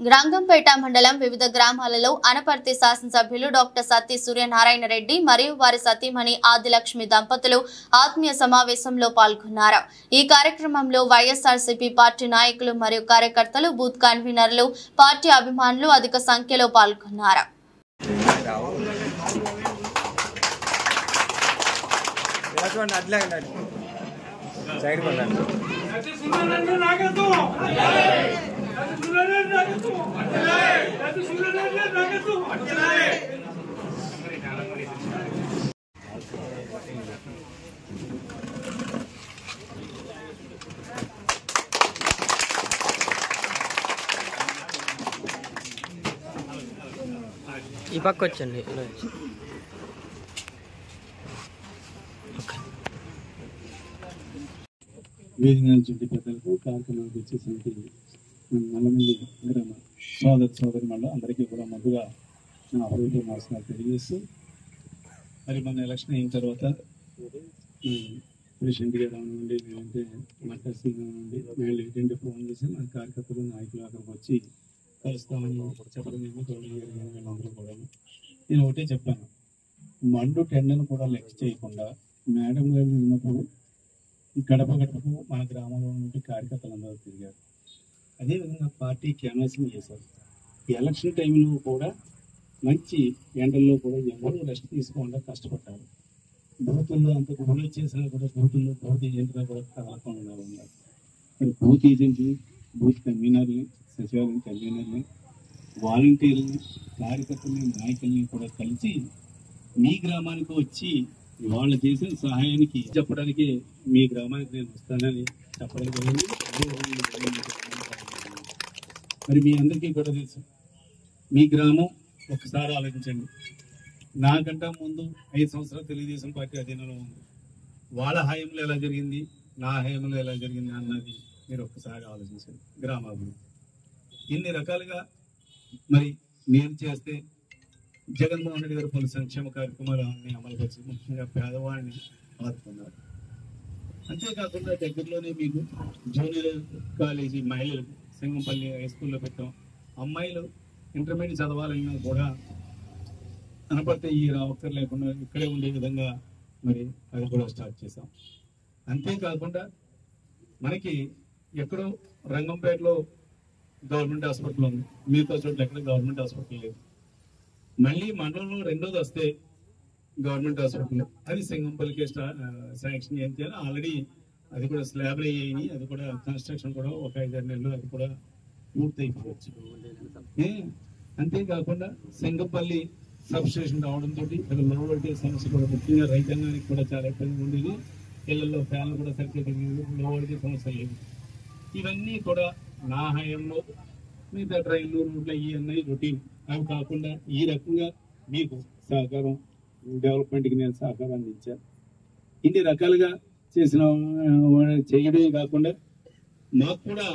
రంగంపేట మండలం వివిధ గ్రామాలలో అనపర్తి శాసనసభ్యులు డాక్టర్ సత్తి సూర్యనారాయణ రెడ్డి మరియు వారి సతీమణి ఆదిలక్ష్మి దంపతులు ఆత్మీయ సమావేశంలో పాల్గొన్నారు. ఈ కార్యక్రమంలో వైఎస్ఆర్సీపీ పార్టీ నాయకులు మరియు కార్యకర్తలు, బూత్ కన్వీనర్లు, పార్టీ అభిమానులు అధిక సంఖ్యలో పాల్గొన్నారు. ఈ పక్క వచ్చండి. వేదిక నుంచి పెద్దలకు కార్యక్రమానికి వచ్చేసరికి నల్లమంది గ్రామ సోదరి మళ్ళీ అందరికీ కూడా ముందుగా నా అభివృద్ధి నమస్కారాలు తెలియజేస్తూ, మరి మన ఎలక్షన్ అయిన తర్వాత ప్రెసిడెంట్ గారు నుండి లేదంటే మటర్ సింగ్ నుండి వీళ్ళు ఏంటంటే ఫోన్ చేసి మన కార్యకర్తలు నాయకులు అక్కడికి వచ్చి కలుస్తామని చెప్పడం వీళ్ళందరూ కూడా నేను ఒకటే చెప్పాను, మండు టెండర్ను కూడా లెక్క చేయకుండా మేడం గారు ఉన్నప్పుడు గడప గడపకు మన గ్రామంలో నుండి కార్యకర్తలు అందరూ తిరిగారు. అదేవిధంగా పార్టీ క్యాన్వాసింగ్ చేశారు. ఎలక్షన్ టైంలో కూడా మంచి ఎండల్లో కూడా ఎవరు రెస్ట్ తీసుకోకుండా కష్టపడ్డారు. బూతుల్లో అంత గుళ్ళు చేసినా కూడా బూతుల్లో బూత్ ఏజెంట్గా కూడా కదలకుండా ఉన్నారు. మరి బూత్ ఏజెంట్లు, బూత్ కన్వీనర్ని, సచివాలయం కన్వీనర్ని, వాలంటీర్లని, కార్యకర్తల్ని, నాయకుల్ని కూడా కలిసి మీ గ్రామానికి వచ్చి వాళ్ళు చేసిన సహాయానికి చెప్పడానికి మీ గ్రామానికి నేను వస్తానని చెప్పడం జరిగింది. మరి మీ అందరికీ కూడా తెలుసు, మీ గ్రామం ఒకసారి ఆలోచించండి. నాకంటే ముందు 5 సంవత్సరాలు తెలుగుదేశం పార్టీ అధీనంలో ఉంది. వాళ్ళ హయాంలో ఎలా జరిగింది, నా హయాంలో ఎలా జరిగింది అన్నది మీరు ఒక్కసారి ఆలోచించండి. గ్రామాభివృద్ధి ఇన్ని రకాలుగా మరి నేను చేస్తే జగన్మోహన్ రెడ్డి గారు పలు సంక్షేమ కార్యక్రమాలన్నీ అమలుపరిచి ముఖ్యంగా పేదవాడిని ఆదుకున్నారు. అంతేకాకుండా దగ్గరలోనే మీకు జూనియర్ కాలేజీ మహిళలకు సింగంపల్లి హై స్కూల్లో పెట్టాం. అమ్మాయిలు ఇంటర్మీడియట్ చదవాలన్నా కూడా అనపర్తి ఈ రావక్కర్ లేకుండా ఇక్కడే ఉండే విధంగా మరి అది కూడా స్టార్ట్ చేసాం. అంతేకాకుండా మనకి ఎక్కడో రంగంపేటలో గవర్నమెంట్ హాస్పిటల్ ఉంది, మిగతా చోట్ల ఎక్కడ గవర్నమెంట్ హాస్పిటల్ లేదు. మళ్ళీ మండలంలో రెండోది వస్తే గవర్నమెంట్ హాస్పిటల్, అది సింగంపల్లికి శాంక్షన్ ఏం చేయాలి. ఆల్రెడీ అది కూడా స్లాబ్లు అయ్యాయి, అది కూడా కన్స్ట్రక్షన్ కూడా ఒక 5-6 నెలలు అది కూడా పూర్తయిపోవచ్చు. అంతేకాకుండా సింగంపల్లి సబ్ స్టేషన్ రావడంతో ఇక్కడ లో వోల్టేజ్ సమస్య కూడా ముఖ్యంగా రైతాంగానికి కూడా చాలా ఇబ్బందిగా ఉండేది. ఇళ్లలో ఫ్యాన్లు కూడా సరిగ్గా తిరిగేది, లో వోల్టేజ్ సమస్య లేదు. ఇవన్నీ కూడా నా హయాంలో మిగతా ట్రైన్లు, రోడ్లు ఇవన్నీ రొటీన్. అవి కాకుండా ఈ రకంగా మీకు సహకారం, డెవలప్మెంట్కి నేను సహకారం అందించాను. ఇన్ని రకాలుగా చేసిన చేయడమే కాకుండా మాకు కూడా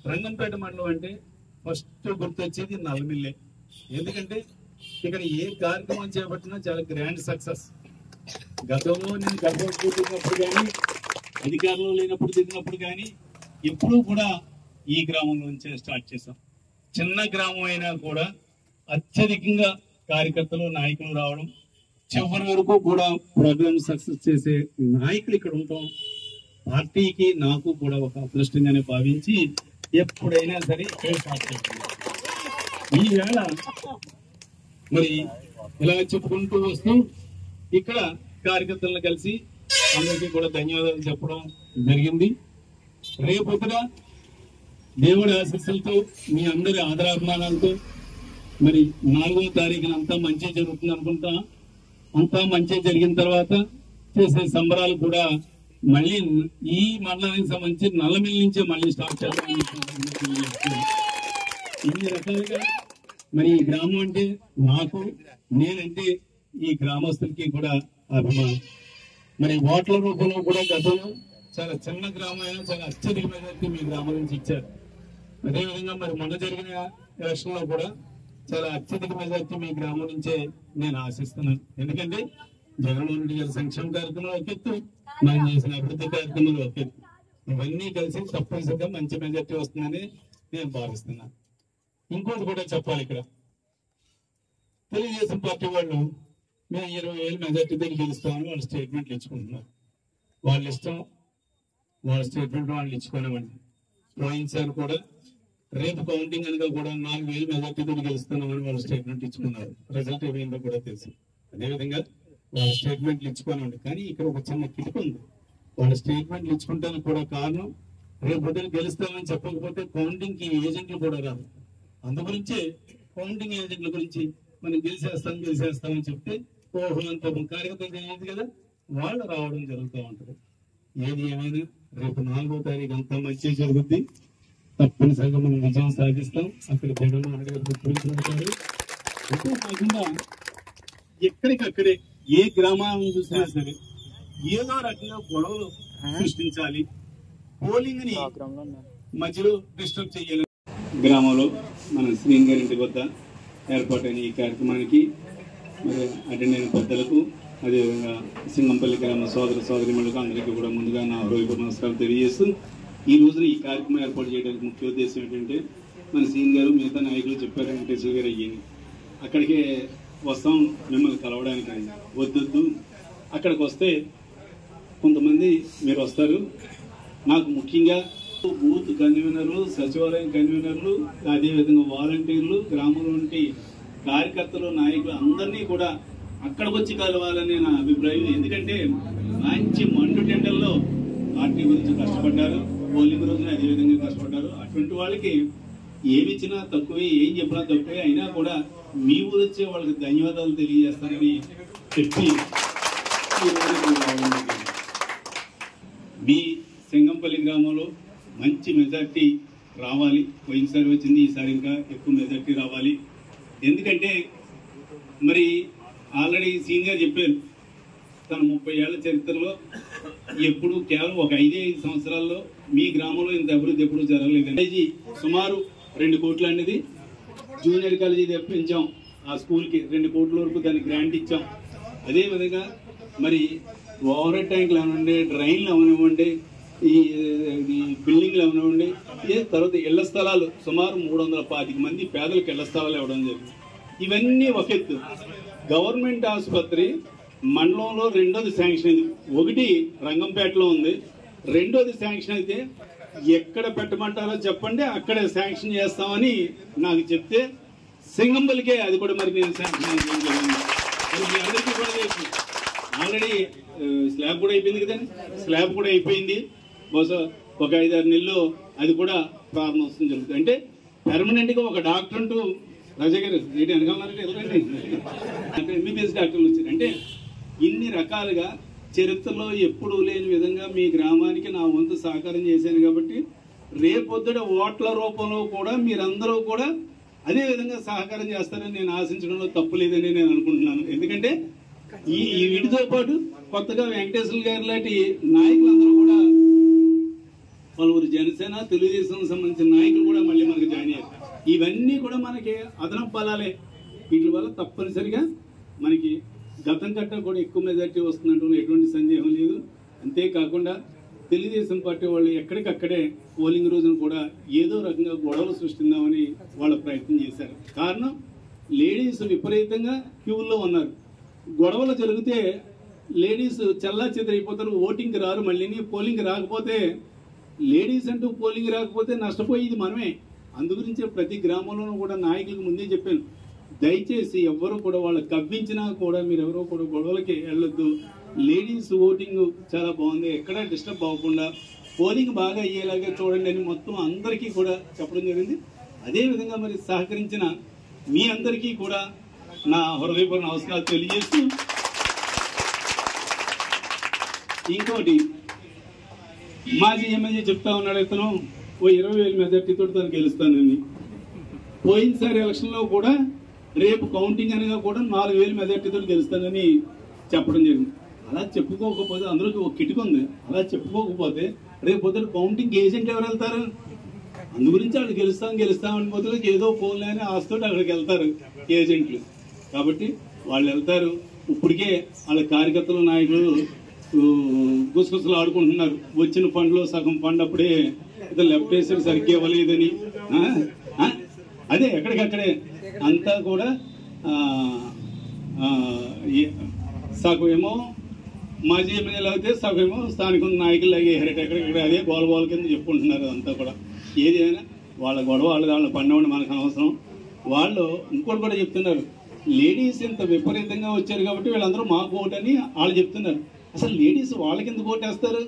రంగంపేట మండలం అంటే ఫస్ట్ గుర్తొచ్చేది నల్లమిల్లే. ఎందుకంటే ఇక్కడ ఏ కార్యక్రమం చేపట్టినా చాలా గ్రాండ్ సక్సెస్. గతంలో నేను గర్భవతి తిరిగినప్పుడు కానీ, అధికారంలో లేనప్పుడు తిరిగినప్పుడు కానీ ఎప్పుడూ కూడా ఈ గ్రామంలోంచే స్టార్ట్ చేశాం. చిన్న గ్రామం అయినా కూడా అత్యధికంగా కార్యకర్తలు, నాయకులు రావడం, చివరి వరకు కూడా ప్రోగ్రామ్ సక్సెస్ చేసే నాయకులు ఇక్కడ ఉంటాం. పార్టీకి నాకు కూడా ఒక అదృష్టంగానే భావించి ఎప్పుడైనా సరే ఇక్కడే స్టార్ట్ చేస్తున్నాం. ఈవేళ మరి ఇలా చెప్పుకుంటూ వస్తూ ఇక్కడ కార్యకర్తలను కలిసి అందరికీ కూడా ధన్యవాదాలు చెప్పడం జరిగింది. రేపొద్దున దేవుడి ఆశీస్సులతో, మీ అందరి ఆదరాభిమానాలతో మరి 4వ తారీఖున అంతా మంచి జరుగుతుంది అనుకుంటా. అంతా మంచి జరిగిన తర్వాత చేసే సంబరాలు కూడా మళ్ళీ ఈ మండలానికి సంబంధించి నల్లమిల్లి నుంచే మళ్ళీ స్టార్ట్ చేద్దాం. ఇన్ని రకాలుగా మరి ఈ గ్రామం అంటే నాకు, నేనంటే ఈ గ్రామస్తులకి కూడా అభిమానం. మరి ఓట్ల రూపంలో కూడా గతంలో చాలా చిన్న గ్రామం అయినా చాలా అత్యధిక మెజారిటీ మీ గ్రామం నుంచి ఇచ్చారు. అదేవిధంగా మరి మొన్న జరిగిన ఎలక్షన్ లో కూడా చాలా అత్యధిక మెజారిటీ మీ గ్రామం నుంచే నేను ఆశిస్తున్నాను. ఎందుకంటే జగన్మోహన్ రెడ్డి గారి సంక్షేమ కార్యక్రమంలో ఒక ఎత్తు, మనం చేసిన అభివృద్ధి కార్యక్రమంలో ఒక ఎత్తు, ఇవన్నీ కలిసి తప్పనిసరిగా మంచి మెజారిటీ వస్తుందని నేను భావిస్తున్నాను. ఇంకోటి కూడా చెప్పాలి ఇక్కడ, తెలుగుదేశం పార్టీ వాళ్ళు మేము 20,000 మెజార్టీతో గెలుస్తామని వాళ్ళు స్టేట్మెంట్లు ఇచ్చుకుంటున్నారు. వాళ్ళ ఇష్టం, వాళ్ళ స్టేట్మెంట్ వాళ్ళు ఇచ్చుకోనివ్వండి. పోయినసారి కూడా రేపు కౌంటింగ్ అనగా కూడా 4,000 మెజార్టీతో గెలుస్తున్నామని వాళ్ళు స్టేట్మెంట్ ఇచ్చుకున్నారు. రిజల్ట్ ఏమైందో కూడా తెలుసు. అదేవిధంగా వాళ్ళ స్టేట్మెంట్లు ఇచ్చుకోనివ్వండి. కానీ ఇక్కడ ఒక చిన్న కిటిక ఉంది. వాళ్ళ స్టేట్మెంట్లు ఇచ్చుకుంటానికి కూడా కారణం, రేపు పొద్దున గెలుస్తామని చెప్పకపోతే కౌంటింగ్ కి ఏజెంట్లు కూడా రాదు. అందుగురించే కౌంటింగ్ ఏజెంట్ల గురించి మనం గెలిచేస్తామని చెప్తే ఓహో అంత కార్యకర్తలు ఏది కదా వాళ్ళు రావడం జరుగుతూ ఉంటది. ఏది ఏమైనా రేపు 4వ తారీఖు అంతా మంచి జరుగుద్ది. తప్పనిసరిగా మనం విజయం సాధిస్తాం. అక్కడ జగన్మోహన్ గారు గుర్తించారు. అంతే కాకుండా ఎక్కడికక్కడే ఏ గ్రామాలను చూసినా సరే ఏదో రకంగా గొడవలు సృష్టించాలి, పోలింగ్ ని మధ్యలో డిస్టర్బ్ చేయాలి. గ్రామంలో మన శ్రీని గారి ఇంటి వద్ద ఏర్పాటైన ఈ కార్యక్రమానికి మరి అటెండ్ అయిన పెద్దలకు, అదేవిధంగా సింగంపల్లి గ్రామ సోదర సోదరిమణులకు అందరికీ కూడా ముందుగా నా హృదయపూర్వక నమస్కారం తెలియజేస్తూ, ఈ రోజున ఈ కార్యక్రమం ఏర్పాటు చేయడానికి ముఖ్య ఉద్దేశం ఏంటంటే, మన శ్రీని గారు మిగతా నాయకులు చెప్పారు, వెంకటేశ్వర గారు అయ్యింది అక్కడికే వస్తాం మిమ్మల్ని కలవడానికి. వద్దొద్దు, అక్కడికి వస్తే కొంతమంది మీరు వస్తారు, నాకు ముఖ్యంగా బూత్ కన్వీనర్లు, సచివాలయం కన్వీనర్లు, అదేవిధంగా వాలంటీర్లు, గ్రామంలో ఉంటే కార్యకర్తలు, నాయకులు అందరినీ కూడా అక్కడికి వచ్చి కలవాలని నా అభిప్రాయం. ఎందుకంటే మంచి మండు టెండర్లో పార్టీ గురించి కష్టపడ్డారు, పోలింగ్ రోజున అదేవిధంగా కష్టపడ్డారు. అటువంటి వాళ్ళకి ఏమి ఇచ్చినా తక్కువే, ఏం చెప్పినా తక్కువే, అయినా కూడా మీ ఊరు వచ్చే వాళ్ళకి ధన్యవాదాలు తెలియజేస్తానని చెప్పి మీ సింగంపల్లి గ్రామంలో మంచి మెజార్టీ రావాలి. పోయినసారి వచ్చింది, ఈసారి ఇంకా ఎక్కువ మెజార్టీ రావాలి. ఎందుకంటే మరి ఆల్రెడీ సీనియర్ చెప్పారు, తన 30 ఏళ్ల చరిత్రలో ఎప్పుడు కేవలం ఒక 5 సంవత్సరాల్లో మీ గ్రామంలో ఇంత అభివృద్ధి ఎప్పుడు జరగలేదు. కాలేజీ సుమారు 2 కోట్లు అనేది జూనియర్ కాలేజీ తెప్పించాం. ఆ స్కూల్కి 2 కోట్ల వరకు దానికి గ్రాంట్ ఇచ్చాం. అదేవిధంగా మరి ఓవర్ హెడ్ ట్యాంకులు అవనివ్వండి, డ్రైన్లు అవనివ్వండి, ఈ బిల్డింగ్లు అవనివ్వండి, తర్వాత ఇళ్ల స్థలాలు సుమారు 325 మంది పేదలకు ఇళ్ల స్థలాలు ఇవ్వడం జరిగింది. ఇవన్నీ ఒక ఎత్తు. గవర్నమెంట్ ఆసుపత్రి మండలంలో 2వ శాంక్షన్ అయింది. ఒకటి రంగంపేటలో ఉంది, 2వది శాంక్షన్ అయితే ఎక్కడ పెట్టమంటారో చెప్పండి, అక్కడే శాంక్షన్ చేస్తామని నాకు చెప్తే సింగంపల్లికే అది కూడా మరి నేను శాంక్షన్ చేయగలను. మీ అందరికీ కూడా ఆల్రెడీ స్లాబ్ కూడా అయిపోయింది కదండి, స్లాబ్ కూడా అయిపోయింది. బహుశా ఒక 5-6 నెలల్లో అది కూడా ప్రారంభోత్సవం జరుగుతుంది. అంటే పర్మనెంట్ గా ఒక డాక్టర్ అంటూ రాజా గారు ఏంటి వెనకాలంటే వెళ్ళండి అంటే ఎంబీబీఎస్ డాక్టర్లు వచ్చారు. అంటే ఇన్ని రకాలుగా చరిత్రలో ఎప్పుడూ లేని విధంగా మీ గ్రామానికి నా వంతు సహకారం చేశాను. కాబట్టి రేపొద్దుట ఓట్ల రూపంలో కూడా మీరందరూ కూడా అదే విధంగా సహకారం చేస్తారని నేను ఆశించడంలో తప్పు లేదని నేను అనుకుంటున్నాను. ఎందుకంటే ఈ వీటితో పాటు కొత్తగా వెంకటేశ్వర గారి లాంటి నాయకులందరూ కూడా, పలువురు జనసేన, తెలుగుదేశం సంబంధించిన నాయకులు కూడా మళ్ళీ మనకు జాయిన్ అయ్యారు. ఇవన్నీ కూడా మనకి అదనపు బలాలే. వీటి వల్ల తప్పనిసరిగా మనకి గతం కట్ట కూడా ఎక్కువ మెజార్టీ వస్తుందంటూ ఎటువంటి సందేహం లేదు. అంతేకాకుండా తెలుగుదేశం పార్టీ వాళ్ళు ఎక్కడికక్కడే పోలింగ్ రోజున కూడా ఏదో రకంగా గొడవలు సృష్టిద్దామని వాళ్ళ ప్రయత్నం చేశారు. కారణం, లేడీస్ విపరీతంగా క్యూల్లో ఉన్నారు. గొడవలు జరిగితే లేడీస్ చల్లా చెదరైపోతారు, ఓటింగ్కి రారు. మళ్ళీ పోలింగ్ రాకపోతే లేడీస్ అంటూ పోలింగ్ రాకపోతే నష్టపోయేది మనమే. అందుగురించే ప్రతి గ్రామంలోనూ కూడా నాయకులకు ముందే చెప్పాను, దయచేసి ఎవ్వరూ కూడా వాళ్ళకి కవ్వించినా కూడా మీరు ఎవరో కూడా గొడవలకి వెళ్ళొద్దు. లేడీస్ ఓటింగ్ చాలా బాగుంది, ఎక్కడా డిస్టర్బ్ అవ్వకుండా పోలింగ్ బాగా అయ్యేలాగా చూడండి అని మొత్తం అందరికీ కూడా చెప్పడం జరిగింది. అదేవిధంగా మరి సహకరించిన మీ అందరికీ కూడా నా హృదయపూర్వక నమస్కారాలు తెలియజేస్తూ, ఇంకోటి మాజీ ఎమ్మెల్యే చెప్తా ఉన్నాడు, ఇతను ఓ 20,000 మెజార్టీతో తను గెలుస్తానని. పోయినసారి ఎలక్షన్లో కూడా రేపు కౌంటింగ్ అనగా కూడా 4,000 మెజార్టీతో గెలుస్తానని చెప్పడం జరిగింది. అలా చెప్పుకోకపోతే, అందరికి ఒక కిటుకు ఉంది, అలా చెప్పుకోకపోతే రేపు పొద్దున కౌంటింగ్ ఏజెంట్ ఎవరు వెళ్తారు? అందు గురించి వాళ్ళు గెలుస్తామని పోతే ఏదో ఫోన్లే అని ఆశతో అక్కడికి వెళ్తారు ఏజెంట్లు. కాబట్టి వాళ్ళు వెళ్తారు. ఇప్పటికే వాళ్ళ కార్యకర్తలు, నాయకులు గుసగుసలు ఆడుకుంటున్నారు. వచ్చిన ఫండ్లో సగం ఫండ్ అప్పుడే లెఫ్ట్ వేసాడు, సరిగ్గా ఇవ్వలేదని. అదే ఎక్కడికక్కడే అంతా కూడా సగం ఏమో మాజీ ఎమ్మెల్యేలు అయితే సగం ఏమో స్థానిక నాయకులు అయ్యారు. ఎక్కడెక్కడ అదే గోల కింద చెప్పుకుంటున్నారు. అంతా కూడా ఏదైనా వాళ్ళ గొడవ వాళ్ళ పండవండి మనకు అనవసరం. వాళ్ళు ఇంకోటి కూడా చెప్తున్నారు, లేడీస్ ఇంత విపరీతంగా వచ్చారు కాబట్టి వీళ్ళందరూ మాకు ఓటని వాళ్ళు చెప్తున్నారు. అసలు లేడీస్ వాళ్ళకి ఎందుకు ఓటేస్తారు?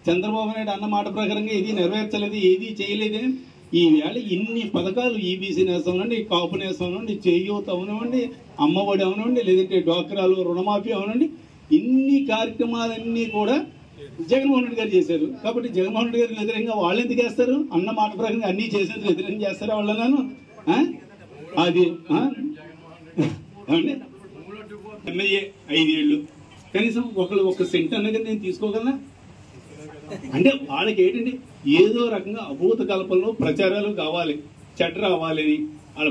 చంద్రబాబు నాయుడు అన్న మాట ప్రకారంగా ఏది నెరవేర్చలేదు, ఏది చేయలేదే. ఈ వేళ ఇన్ని పథకాలు ఈబీసీ నేసం నుండి, కాపు నేసం నుండి, చేయూత అవనివ్వండి, అమ్మఒడి అవనివ్వండి, లేదంటే డ్వాక్రాలు రుణమాఫీ అవనండి, ఇన్ని కార్యక్రమాలన్నీ కూడా జగన్మోహన్ రెడ్డి గారు చేశారు. కాబట్టి జగన్మోహన్ రెడ్డి గారికి వ్యతిరేకంగా వాళ్ళు ఎందుకు వేస్తారు? అన్న మాట ప్రకారంగా అన్ని చేసేందుకు వ్యతిరేకంగా చేస్తారా వాళ్ళను? అది ఎమ్మెల్యే 5 ఏళ్ళు కనీసం ఒక్క సెంట్ అన్నది నేను తీసుకోగలనా? అంటే వాళ్ళకి ఏంటండి ఏదో రకంగా అభూత కల్పనలో ప్రచారాలు కావాలి, చెడ్డ రావాలని వాళ్ళ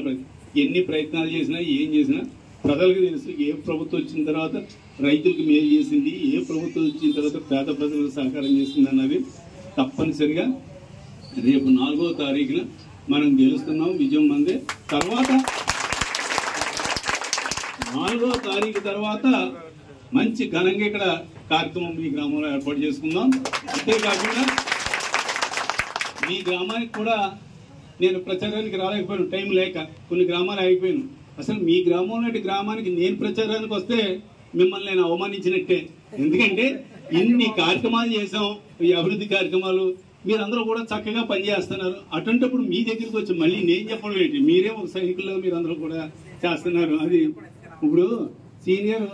ఎన్ని ప్రయత్నాలు చేసినా ఏం చేసినా ప్రజలకు తెలుసు ఏ ప్రభుత్వం వచ్చిన తర్వాత రైతులకు మేలు చేసింది, ఏ ప్రభుత్వం వచ్చిన తర్వాత పేద ప్రజలకు సహకారం చేసింది అన్నది తప్పనిసరిగా రేపు 4వ తారీఖున మనం గెలుస్తున్నాం. విజయం మందే. తర్వాత 4వ తారీఖు తర్వాత మంచి ఘనంగా ఇక్కడ కార్యక్రమం మీ గ్రామంలో ఏర్పాటు చేసుకుందాం. అంతేకాకుండా మీ గ్రామానికి కూడా నేను ప్రచారానికి రాలేకపోయాను, టైం లేక కొన్ని గ్రామాలు అయిపోయాను. అసలు మీ గ్రామానికి నేను ప్రచారానికి వస్తే మిమ్మల్ని నేను అవమానించినట్టే. ఎందుకంటే ఇన్ని కార్యక్రమాలు చేసాం, ఈ అభివృద్ధి కార్యక్రమాలు, మీరందరూ కూడా చక్కగా పనిచేస్తున్నారు. అటువంటిప్పుడు మీ దగ్గరికి వచ్చి మళ్ళీ నేను చెప్పడం ఏంటి? మీరే ఒక సైనికుల్లో మీరందరూ కూడా చేస్తున్నారు. అది ఇప్పుడు సీనియర్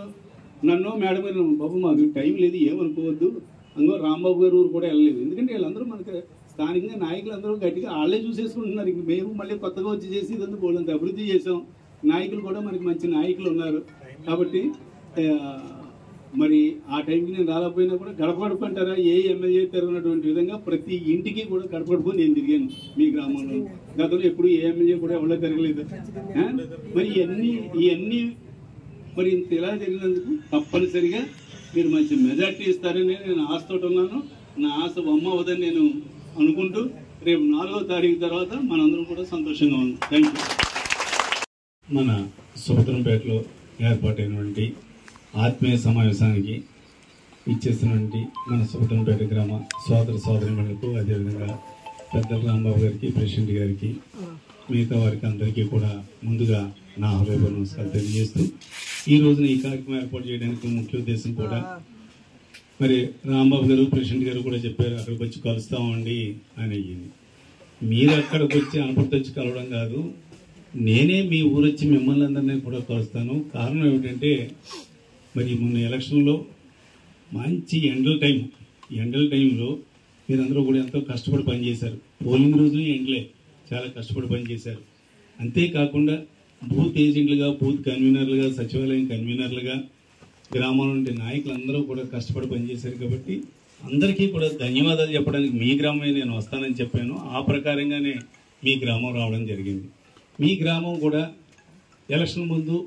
నన్ను మేడం గారు, బాబు మాకు టైం లేదు ఏమనుకోవద్దు, అందులో రాంబాబు గారు ఊరు కూడా వెళ్ళలేదు. ఎందుకంటే వీళ్ళందరూ మనకి స్థానికంగా నాయకులు అందరూ గట్టిగా వాళ్ళే చూసేసుకుంటున్నారు. ఇంక మేము మళ్ళీ కొత్తగా వచ్చి చేసి ఇదంతా బోల్డంత అభివృద్ధి చేసాం. నాయకులు కూడా మనకి మంచి నాయకులు ఉన్నారు. కాబట్టి మరి ఆ టైంకి నేను రాలేకపోయినా కూడా గడప అంటారా, ఏ ఎమ్మెల్యే తిరిగినటువంటి విధంగా ప్రతి ఇంటికి కూడా గడపడుకొని నేను తిరిగాను మీ గ్రామంలో. గతంలో ఎప్పుడు ఏ ఎమ్మెల్యే కూడా ఎవరో తిరగలేదు. మరి ఇవన్నీ మరి ఇంత ఇలా జరిగినందుకు తప్పనిసరిగా మీరు మంచి మెజార్టీ ఇస్తారని నేను ఆశతోటి ఉన్నాను. నా ఆశ బొమ్మ అవదని నేను అనుకుంటూ రేపు 4వ తారీఖు తర్వాత మనందరం కూడా సంతోషంగా ఉన్నాం. Thank you. మన సుభద్రంపేటలో ఏర్పాటైనటువంటి ఆత్మీయ సమావేశానికి ఇచ్చేసినటువంటి మన సుభద్రంపేట గ్రామ సోదరులకు, అదేవిధంగా పెద్దల రాంబాబు గారికి, ప్రెసిడెంట్ గారికి, మిగతా వారికి అందరికీ కూడా ముందుగా నా హృదయపూర్వక నమస్కారాలు తెలియజేస్తూ ఈ రోజున ఈ కార్యక్రమం ఏర్పాటు చేయడానికి ముఖ్య ఉద్దేశం కూడా మరి రాంబాబు గారు, ప్రెసిడెంట్ గారు కూడా చెప్పారు, అక్కడికి వచ్చి కలుస్తామండి అని అయ్యింది. మీరు అక్కడికి వచ్చి అనపర్తి వచ్చి కలవడం కాదు, నేనే మీ ఊరొచ్చి మిమ్మల్ని అందరినీ కూడా కలుస్తాను. కారణం ఏమిటంటే మరి మొన్న ఎలక్షన్లో మంచి ఎండల టైంలో మీరందరూ కూడా ఎంతో కష్టపడి పనిచేశారు. పోలింగ్ రోజు ఎండలే చాలా కష్టపడి పనిచేశారు. అంతేకాకుండా బూత్ ఏజెంట్లుగా, బూత్ కన్వీనర్లుగా, సచివాలయం కన్వీనర్లుగా గ్రామంలో ఉండే నాయకులందరూ కూడా కష్టపడి పనిచేశారు. కాబట్టి అందరికీ కూడా ధన్యవాదాలు చెప్పడానికి మీ గ్రామమే నేను వస్తానని చెప్పాను. ఆ ప్రకారంగానే మీ గ్రామం రావడం జరిగింది. మీ గ్రామం కూడా ఎలక్షన్ ముందు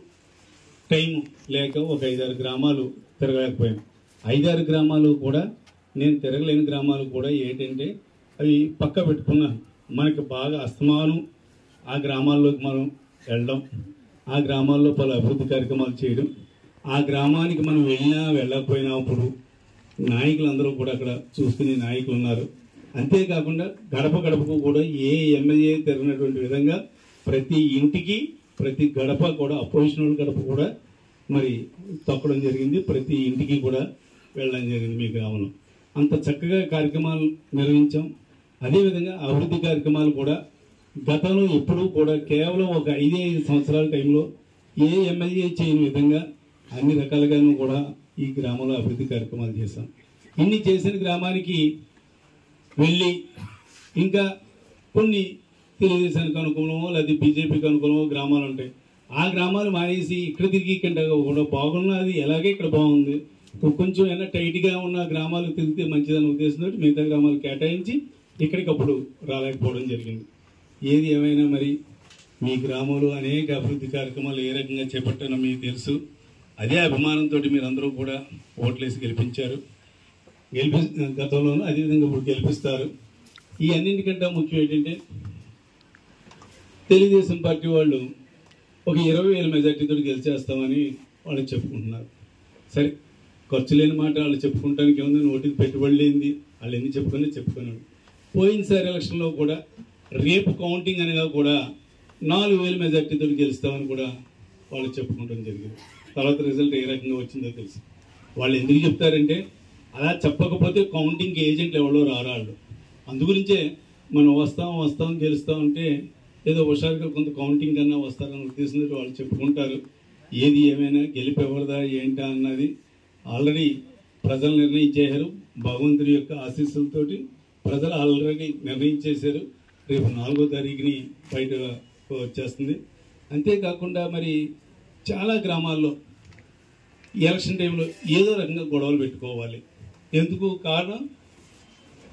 టైం లేక ఒక 5-6 గ్రామాలు తిరగలేకపోయాను. 5-6 గ్రామాలు కూడా నేను తిరగలేని గ్రామాలు కూడా ఏంటంటే అవి పక్క పెట్టుకున్నాను. మనకి బాగా అస్తమానం ఆ గ్రామాల్లోకి మనం వెళ్ళడం, ఆ గ్రామాల్లో పలు అభివృద్ధి కార్యక్రమాలు చేయడం, ఆ గ్రామానికి మనం వెళ్ళకపోయినప్పుడు నాయకులందరూ కూడా అక్కడ చూసుకునే నాయకులు ఉన్నారు. అంతేకాకుండా గడపకు కూడా ఏ ఎమ్మెల్యే తిరిగినటువంటి విధంగా ప్రతి ఇంటికి, ప్రతి గడప కూడా, అపోజిషన్ గడప కూడా మరి తొక్కడం జరిగింది. ప్రతి ఇంటికి కూడా వెళ్ళడం జరిగింది మీ గ్రామంలో. అంత చక్కగా కార్యక్రమాలు నిర్వహించాం. అదేవిధంగా అభివృద్ధి కార్యక్రమాలు కూడా గతంలో ఎప్పుడూ కూడా కేవలం ఒక 5 సంవత్సరాల టైంలో ఏ ఎమ్మెల్యే చేయని విధంగా అన్ని రకాలుగాను కూడా ఈ గ్రామంలో అభివృద్ధి కార్యక్రమాలు చేశాం. ఇన్ని చేసిన గ్రామానికి వెళ్ళి ఇంకా కొన్ని తెలుగుదేశానికి అనుకూలమో లేదా బీజేపీకి అనుకూలమో గ్రామాలు ఉంటాయి. ఆ గ్రామాలు మానేసి ఇక్కడ తిరిగి ఇక్కడ కూడా బాగున్నది, ఎలాగే ఇక్కడ బాగుంది, కొంచెం ఏమైనా టైట్గా ఉన్న గ్రామాలు తిరిగితే మంచిదని ఉద్దేశంతో మిగతా గ్రామాలు కేటాయించి ఇక్కడికప్పుడు రాలేకపోవడం జరిగింది. ఏది ఏమైనా మరి మీ గ్రామంలో అనేక అభివృద్ధి కార్యక్రమాలు ఏ రకంగా చేపట్టానో మీకు తెలుసు. అదే అభిమానంతో మీరందరూ కూడా ఓట్లేసి గెలిపించారు. గతంలోనూ అదేవిధంగా ఇప్పుడు గెలిపిస్తారు. ఈ అన్నింటికంటే ముఖ్యం ఏంటంటే తెలుగుదేశం పార్టీ వాళ్ళు ఒక 20,000 మెజార్టీతో గెలిచేస్తామని వాళ్ళు చెప్పుకుంటున్నారు. సరే, ఖర్చు లేని మాట వాళ్ళు చెప్పుకుంటానికి ఏముంది, నోటికి పెట్టుబడి లేనిది వాళ్ళు ఎన్ని చెప్పుకున్నాడు. పోయినసారి ఎలక్షన్లో కూడా రేపు కౌంటింగ్ అనగా కూడా 4,000 మెజార్టీతో గెలుస్తామని కూడా వాళ్ళు చెప్పుకుంటాం జరిగింది. తర్వాత రిజల్ట్ ఏ రకంగా వచ్చిందో తెలుసు. వాళ్ళు ఎందుకు చెప్తారంటే అలా చెప్పకపోతే కౌంటింగ్ ఏజెంట్లు ఎవరో రారాళ్ళు. అందుగురించే మనం వస్తాం గెలుస్తామంటే ఏదో హుషారుగా కొంత కౌంటింగ్ కన్నా వస్తారని ఉద్దేశంతో వాళ్ళు చెప్పుకుంటారు. ఏది ఏమైనా గెలిపెవరదా ఏంటా అన్నది ఆల్రెడీ ప్రజలు నిర్ణయించేశారు. భగవంతుడి యొక్క ఆశీస్సులతోటి ప్రజలు ఆల్రెడీ నిర్ణయించేశారు. రేపు 4వ తారీఖుని బయట వచ్చేస్తుంది. అంతేకాకుండా మరి చాలా గ్రామాల్లో ఎలక్షన్ టైంలో ఏదో రకంగా గొడవలు పెట్టుకోవాలి. ఎందుకు కారణం,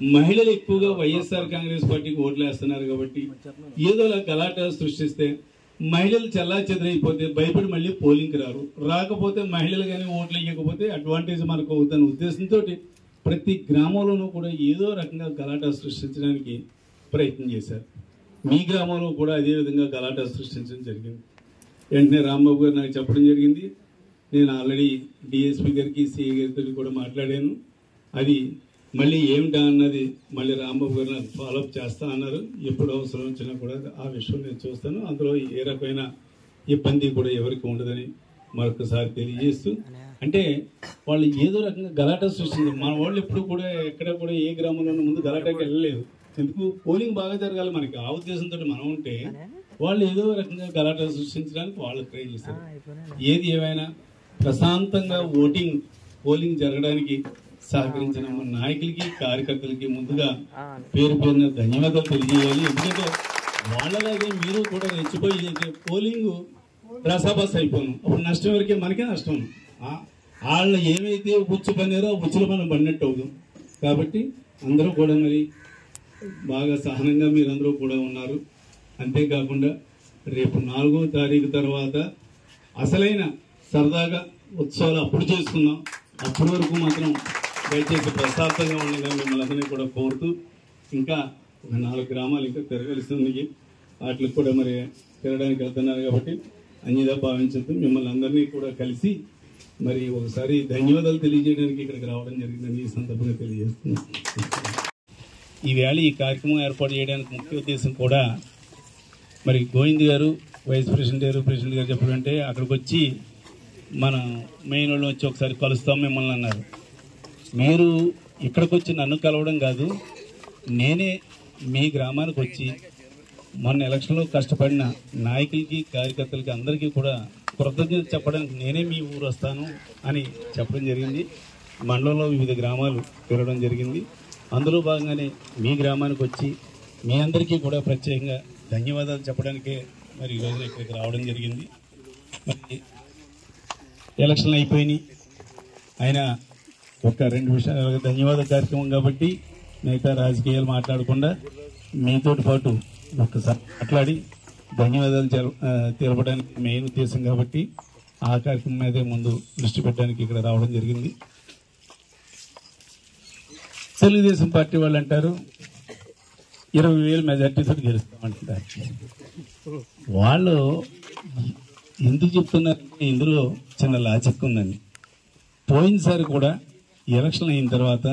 మహిళలు ఎక్కువగా వైఎస్ఆర్ కాంగ్రెస్ పార్టీకి ఓట్లు వేస్తున్నారు కాబట్టి ఏదోలా గలాటా సృష్టిస్తే మహిళలు చెల్లాచెదరైపోతే భయపడి మళ్ళీ పోలింగ్కి రాకపోతే మహిళలు కానీ ఓట్లు ఇవ్వకపోతే అడ్వాంటేజ్ మనకు అవుతున్న ఉద్దేశంతో ప్రతి గ్రామంలోనూ కూడా ఏదో రకంగా గలాటా సృష్టించడానికి ప్రయత్నం చేశారు. మీ గ్రామంలో కూడా అదేవిధంగా గలాటా సృష్టించడం జరిగింది. వెంటనే రాంబాబు గారు నాకు చెప్పడం జరిగింది. నేను ఆల్రెడీ డిఎస్పీ గారికి సిఐ గారితో కూడా మాట్లాడాను. అది మళ్ళీ ఏమిటా అన్నది మళ్ళీ రాంబాబు గారు నాకు ఫాలోఅప్ చేస్తా అన్నారు. ఎప్పుడు అవసరం వచ్చినా కూడా ఆ విషయం నేను చూస్తాను. అందులో ఏ రకమైన ఇబ్బంది కూడా ఎవరికి ఉండదని మరొకసారి తెలియజేస్తూ, అంటే వాళ్ళు ఏదో రకంగా గలాటా సృష్టించారు. మన వాళ్ళు ఎప్పుడు కూడా ఎక్కడ కూడా ఏ గ్రామంలోనూ ముందు గలాటాకి వెళ్ళలేదు. ఎందుకు, పోలింగ్ బాగా జరగాలి మనకి, ఆ ఉద్దేశంతో మనం ఉంటే వాళ్ళు ఏదో రకంగా గలాటా సృష్టించడానికి వాళ్ళు ట్రై చేశారు. ఏది ఏమైనా ప్రశాంతంగా పోలింగ్ జరగడానికి సహకరించిన మన నాయకులకి కార్యకర్తలకి ముందుగా పేరున ధన్యవాదాలు తెలియజేయాలి. ఎందుకంటే వాళ్ళలాగే మీరు కూడా రెచ్చిపోయి పోలింగ్ రసాబస్ అయిపోను, అప్పుడు నష్టం వరకే మనకే నష్టం. వాళ్ళు ఏమైతే ఉచ్చు పన్నారో ఆ ఉచ్చులో మనం పడినట్టు అవుతాం. కాబట్టి అందరూ కూడా మరి బాగా సహనంగా మీరందరూ కూడా ఉన్నారు. అంతేకాకుండా రేపు 4వ తారీఖు తర్వాత అసలైన సరదాగా ఉత్సవాలు అప్పుడు చేసుకుందాం. అప్పటి వరకు మాత్రం దయచేసి ప్రశాంతంగా ఉండగా మిమ్మల్ని అందరినీ కూడా కోరుతూ, ఇంకా 4 గ్రామాలు ఇంకా తిరగలిసి ఉన్నాయి, వాటికి కూడా మరి తిరగడానికి వెళ్తున్నారు. కాబట్టి అన్నిదా భావించద్దు, మిమ్మల్ని అందరినీ కూడా కలిసి మరి ఒకసారి ధన్యవాదాలు తెలియజేయడానికి ఇక్కడికి రావడం జరిగిందని ఈ సందర్భంగా తెలియజేస్తున్నాను. ఈవేళ ఈ కార్యక్రమం ఏర్పాటు చేయడానికి ముఖ్య ఉద్దేశం కూడా మరి గోవింద్ గారు వైస్ ప్రెసిడెంట్ గారు చెప్పారంటే అక్కడికి వచ్చి మన మెయిన్ వాళ్ళు వచ్చి ఒకసారి కలుస్తాం మిమ్మల్ని అన్నారు. మీరు ఇక్కడికి వచ్చి నన్ను కలవడం కాదు, నేనే మీ గ్రామానికి వచ్చి మొన్న ఎలక్షన్లో కష్టపడిన నాయకులకి కార్యకర్తలకి అందరికీ కూడా కృతజ్ఞత చెప్పడానికి నేనే మీ ఊరు వస్తాను అని చెప్పడం జరిగింది. మండలంలో వివిధ గ్రామాలు తిరగడం జరిగింది. అందులో భాగంగానే మీ గ్రామానికి వచ్చి మీ అందరికీ కూడా ప్రత్యేకంగా ధన్యవాదాలు చెప్పడానికే మరి ఈరోజు ఇక్కడికి రావడం జరిగింది. మరి ఎలక్షన్లు అయిపోయినాయి, అయినా ఒక 2 విషయాలు ధన్యవాద కార్యక్రమం కాబట్టి మిగతా రాజకీయాలు మాట్లాడకుండా మీతో పాటు ఒక్కసారి మాట్లాడి ధన్యవాదాలు తెలపడానికి మెయిన్ ఉద్దేశం కాబట్టి ఆ కార్యక్రమం మీదే ముందు దృష్టి పెట్టడానికి ఇక్కడ రావడం జరిగింది. తెలుగుదేశం పార్టీ వాళ్ళు అంటారు 20,000 మెజార్టీతో గెలుస్తామంటారు. వాళ్ళు ఎందుకు చెప్తున్నారంటే ఇందులో చిన్న లాజిక్ ఉందండి. పోయినసారి కూడా ఎలక్షన్ అయిన తర్వాత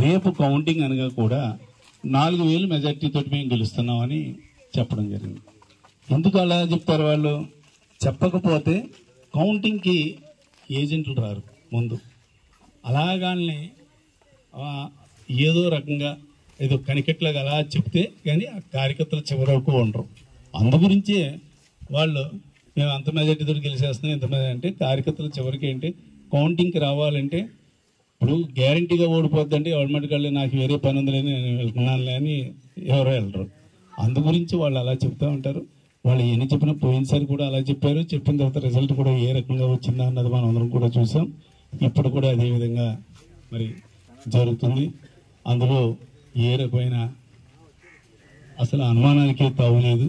రేపు కౌంటింగ్ అనగా కూడా 4,000 మెజార్టీతో మేము గెలుస్తున్నామని చెప్పడం జరిగింది. ఎందుకు అలా చెప్తారు వాళ్ళు? చెప్పకపోతే కౌంటింగ్కి ఏజెంట్లు రారు ముందు. అలాగానే ఏదో రకంగా ఏదో కనికెట్లాగా అలా చెప్తే కానీ ఆ కార్యకర్తలు చివరి వరకు ఉండరు. అందుగురించే వాళ్ళు మేము అంత మెజార్టీతో గెలిచేస్తున్నాం ఇంత అంటే కార్యకర్తలు చివరికి ఏంటి కౌంటింగ్కి రావాలంటే ఇప్పుడు గ్యారంటీగా ఓడిపోద్దంటే ఎవరిమటికాళ్ళే నాకు వేరే పని ఉందిలేని నేను వెళ్తున్నానులే అని ఎవరో వెళ్ళరు. అందుగురించి వాళ్ళు అలా చెప్తూ ఉంటారు. వాళ్ళు ఎన్ని చెప్పినా పోయినసారి కూడా అలా చెప్పారు. చెప్పిన తర్వాత రిజల్ట్ కూడా ఏ రకంగా వచ్చిందా అన్నది మనం అందరం కూడా చూసాం. ఇప్పుడు కూడా అదేవిధంగా మరి జరుగుతుంది. అందులో ఏ రకమైన అసలు అనుమానానికి తావులేదు.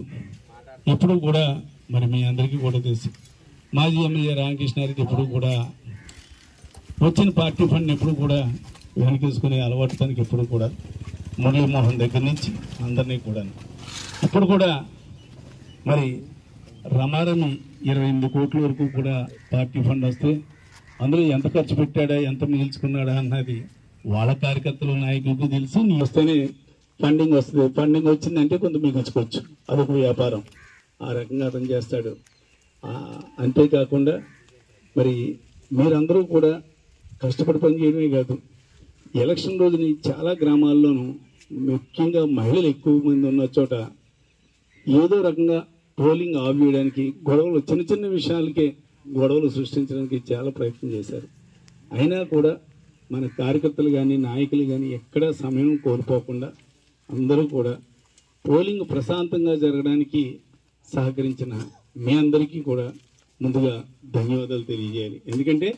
ఎప్పుడు కూడా మరి మీ అందరికీ కూడా తెలుసు మాజీ ఎమ్మెల్యే రామకృష్ణారెడ్డి ఎప్పుడు కూడా వచ్చిన పార్టీ ఫండ్ ఎప్పుడు కూడా వెనకేసుకునే అలవాటు తనకి ఎప్పుడు కూడా మురళీమోహన్ దగ్గర నుంచి అందరినీ కూడా ఇప్పుడు కూడా మరి రమారమి 28 కోట్ల వరకు కూడా పార్టీ ఫండ్ వస్తే అందులో ఎంత ఖర్చు పెట్టాడా ఎంత మిగిల్చుకున్నాడా అన్నది వాళ్ళ కార్యకర్తలు నాయకులకు తెలుసు. నీ వస్తేనే ఫండింగ్ వస్తుంది, ఫండింగ్ వచ్చిందంటే కొంత మిగిల్చుకోవచ్చు, అదొక వ్యాపారం. ఆ రకంగా అతను చేస్తాడు. అంతేకాకుండా మరి మీరందరూ కూడా కష్టపడి పనిచేయడమే కాదు, ఎలక్షన్ రోజుని చాలా గ్రామాల్లోనూ ముఖ్యంగా మహిళలు ఎక్కువ మంది ఉన్న చోట ఏదో రకంగా పోలింగ్ ఆపేయడానికి గొడవలు, చిన్న చిన్న విషయాలకే గొడవలు సృష్టించడానికి చాలా ప్రయత్నం చేశారు. అయినా కూడా మన కార్యకర్తలు కానీ నాయకులు కానీ ఎక్కడా సమయం కోల్పోకుండా అందరూ కూడా పోలింగ్ ప్రశాంతంగా జరగడానికి సహకరించిన మీ అందరికీ కూడా ముందుగా ధన్యవాదాలు తెలియజేయాలి. ఎందుకంటే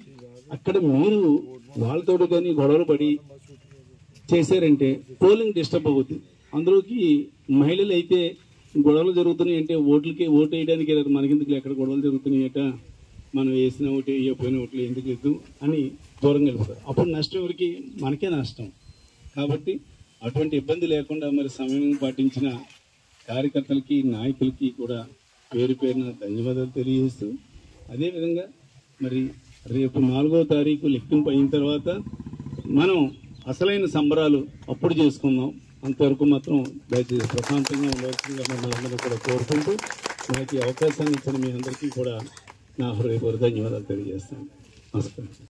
అక్కడ మీరు వాళ్ళతో కానీ గొడవలు పడి చేశారంటే పోలింగ్ డిస్టర్బ్ అవుతుంది. అందులోకి మహిళలు అయితే గొడవలు జరుగుతున్నాయి అంటే ఓటు వేయడానికి వెళ్ళారు, మనకెందుకు ఎక్కడ గొడవలు జరుగుతున్నాయట, మనం వేసిన ఓటు వేయకపోయిన ఓట్లు ఎందుకు లేదు అని దూరంగా వెళ్ళిపోతారు. అప్పుడు నష్టం ఎవరికి? మనకే నష్టం. కాబట్టి అటువంటి ఇబ్బంది లేకుండా మరి సమయం పాటించిన కార్యకర్తలకి నాయకులకి కూడా పేరు పేరున ధన్యవాదాలు తెలియజేస్తూ, అదేవిధంగా మరి రేపు 4వ తారీఖు లెక్కింపు అయిన తర్వాత మనం అసలైన సంబరాలు అప్పుడు చేసుకుందాం. అంతవరకు మాత్రం దయచేసి ప్రశాంతంగా ఉండవలసిందిగా మనందరూ కూడా కోరుకుంటూ నాకు ఈ అవకాశాన్ని ఇచ్చిన మీ అందరికీ కూడా నా హృదయపూర్వక ధన్యవాదాలు తెలియజేస్తాను. నమస్కారం.